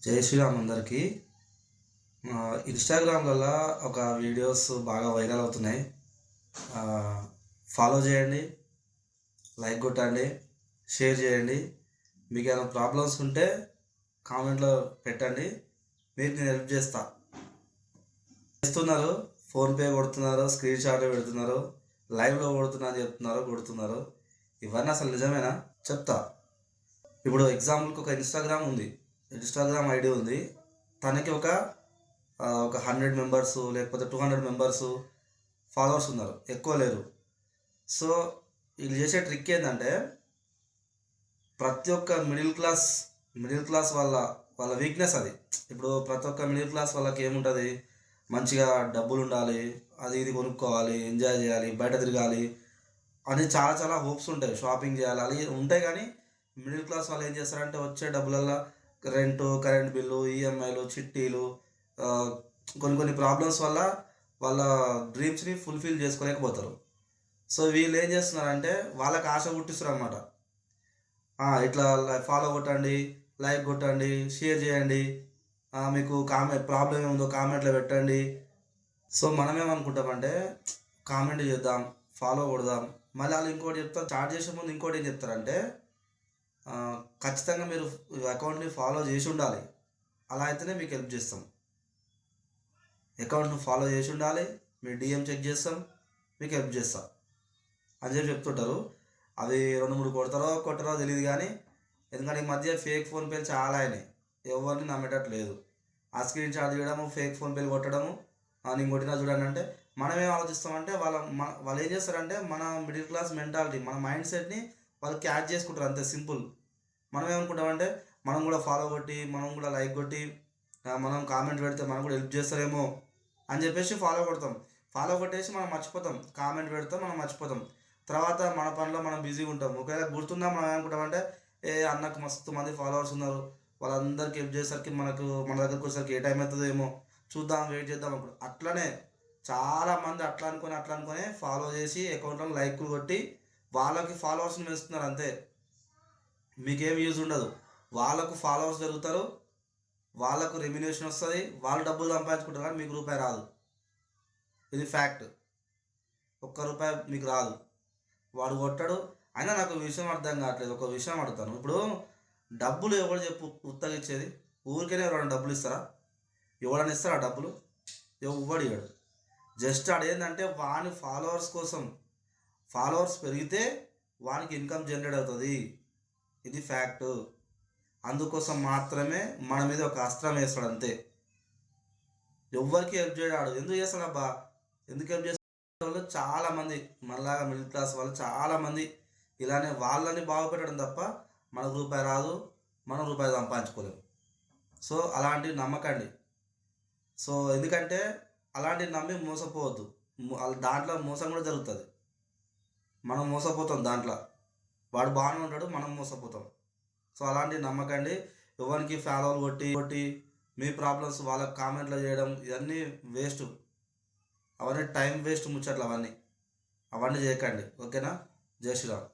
జై శ్రీరామ్ అందరికీ. ఇన్స్టాగ్రామ్లలో ఒక వీడియోస్ బాగా వైరల్ అవుతున్నాయి. ఫాలో చేయండి, లైక్ కొట్టండి, షేర్ చేయండి. మీకు ఏమైనా ప్రాబ్లమ్స్ ఉంటే కామెంట్లో పెట్టండి, మీకు నేను హెల్ప్ చేస్తున్నారు. ఫోన్పే కొడుతున్నారు, స్క్రీన్ షాట్ పెడుతున్నారు, లైవ్లో కొడుతున్నారు. ఇవన్నీ అసలు నిజమేనా చెప్తా. ఇప్పుడు ఎగ్జాంపుల్కి ఒక ఇన్స్టాగ్రామ్ ఐడి ఉంది. తనకి ఒక 100 మెంబర్స్ లేకపోతే 200 మెంబర్స్ ఫాలోవర్స్ ఉన్నారు, ఎక్కువ లేరు. సో వీళ్ళు చేసే ట్రిక్ ఏంటంటే, ప్రతి ఒక్క మిడిల్ క్లాస్ వాళ్ళ వీక్నెస్ అది. ఇప్పుడు ప్రతి ఒక్క మిడిల్ క్లాస్ వాళ్ళకి ఏముంటుంది, మంచిగా డబ్బులు ఉండాలి, అది ఇది కొనుక్కోవాలి, ఎంజాయ్ చేయాలి, బయట తిరగాలి అని చాలా చాలా హోప్స్ ఉంటాయి, షాపింగ్ చేయాలి అది ఉంటాయి. కానీ మిడిల్ క్లాస్ వాళ్ళు ఏం చేస్తారంటే, వచ్చే డబ్బులల్లో రెంటు, కరెంట్ బిల్లు, ఈఎంఐలు, చిట్టీలు, కొన్ని ప్రాబ్లమ్స్ వల్ల వాళ్ళ డ్రీమ్స్ని ఫుల్ఫిల్ చేసుకోలేకపోతారు. సో వీళ్ళు ఏం చేస్తున్నారంటే, వాళ్ళకి ఆశ పుట్టిస్తారు అనమాట. ఇట్లా ఫాలో కొట్టండి, లైక్ కొట్టండి, షేర్ చేయండి, మీకు ప్రాబ్లం ఏముందో కామెంట్లో పెట్టండి. సో మనం ఏమనుకుంటామంటే, కామెంట్ చేద్దాం, ఫాలో కొడదాం. మళ్ళీ వాళ్ళు ఇంకోటి చెప్తారు, స్టార్ట్ చేసే ముందు ఇంకోటి ఏం చెప్తారంటే, ఖచ్చితంగా మీరు అకౌంట్ని ఫాలో చేసి ఉండాలి, అలా అయితేనే మీకు హెల్ప్ చేస్తాం. అకౌంట్ను ఫాలో చేసి ఉండాలి, మీ డిఎం చెక్ చేస్తాం, మీకు హెల్ప్ చేస్తాం అని చెప్తుంటారు. అది 2-3 కొట్టరో తెలియదు. కానీ ఎందుకంటే ఈ మధ్య ఫేక్ ఫోన్పేలు చాలా అయినాయి, ఎవరిని నమ్మేటట్లేదు. ఆ స్క్రీన్ షాట్ తీయడము, ఫేక్ ఫోన్పేలు కొట్టడము, నేను కొట్టినా చూడండి అంటే. మనం ఏం ఆలోచిస్తామంటే, వాళ్ళు ఏం చేస్తారంటే, మన మిడిల్ క్లాస్ మెంటాలిటీ, మన మైండ్ సెట్ని వాళ్ళు క్యాచ్ చేసుకుంటారు, అంతే సింపుల్. మనం ఏమనుకుంటామంటే, మనం కూడా ఫాలో కొట్టి, మనం కూడా లైక్ కొట్టి, మనం కామెంట్ పెడితే మనం కూడా హెల్ప్ చేస్తారేమో అని చెప్పేసి ఫాలో కొడతాం. ఫాలో కొట్టేసి మనం మర్చిపోతాం, కామెంట్ పెడతాం, మనం మర్చిపోతాం. తర్వాత మన పనిలో మనం బిజీగా ఉంటాం. ఒకవేళ గుర్తుందా, మనం ఏమనుకుంటామంటే, అన్నకు మస్తు మంది ఫాలోవర్స్ ఉన్నారు, వాళ్ళందరికీ హెల్ప్ చేసేసరికి మన దగ్గరకు వచ్చేసరికి ఏ టైం అవుతుందో ఏమో, చూద్దాం, వెయిట్ చేద్దాం అప్పుడు. అట్లనే చాలామంది అట్లా అనుకొని ఫాలో చేసి అకౌంట్లో లైక్లు కొట్టి వాళ్ళకి ఫాలోవర్స్ని పెంచుతున్నారు, అంతే. మీకేం యూజ్ ఉండదు. వాళ్ళకు ఫాలోవర్స్ పెరుగుతారు, వాళ్ళకు రెమ్యునేషన్ వస్తుంది, వాళ్ళు డబ్బులు సంపాదించుకుంటారు, కానీ మీకు రూపాయి రాదు. ఇది ఫ్యాక్ట్. ₹1 మీకు రాదు. వాడు కొట్టాడు. అయినా నాకు విషయం అర్థం కావట్లేదు. ఒక విషయం అడుగుతాను. ఇప్పుడు డబ్బులు ఎవరు చెప్పు ఉత్తగా ఇచ్చేది? ఊరికైనా ఎవరైనా డబ్బులు ఇస్తారా? ఎవడైనా ఇస్తారా డబ్బులు? ఎవ్వడు ఇవ్వడు. జస్ట్ అదేంటంటే, వాని ఫాలోవర్స్ కోసం. ఫాలోవర్స్ పెరిగితే వానికి ఇన్కమ్ జనరేట్ అవుతుంది, ఇది ఫ్యాక్ట్. అందుకోసం మాత్రమే మన మీద ఒక అస్త్రం వేస్తాడు, అంతే. ఎవ్వరికి హెల్ప్ చేయడాడు. ఎందుకు చేస్తాడబ్బా? ఎందుకు హెల్ప్ చేస్తాడు? వాళ్ళు చాలామంది మనలాగా మిడిల్ క్లాస్ వాళ్ళు చాలామంది ఇలానే వాళ్ళని బాగుపెట్టడం తప్ప మనకు రూపాయి రాదు, మనం రూపాయి సంపాదించుకోలేము. సో అలాంటివి నమ్మకండి. సో ఎందుకంటే అలాంటివి నమ్మి మోసపోవద్దు. దాంట్లో మోసం కూడా జరుగుతుంది. మనం మోసపోతాం దాంట్లో. వాడు బాగానే ఉంటాడు, మనం మోసపోతాం. సో అలాంటివి నమ్మకండి. ఎవరికి ఫాలోలు కొట్టి మీ ప్రాబ్లమ్స్ వాళ్ళకి కామెంట్లో చేయడం, ఇవన్నీ వేస్ట్. అవన్నీ టైం వేస్ట్ ముచ్చట్లు. అవన్నీ చేయకండి, ఓకేనా? జై శ్రీరామ్.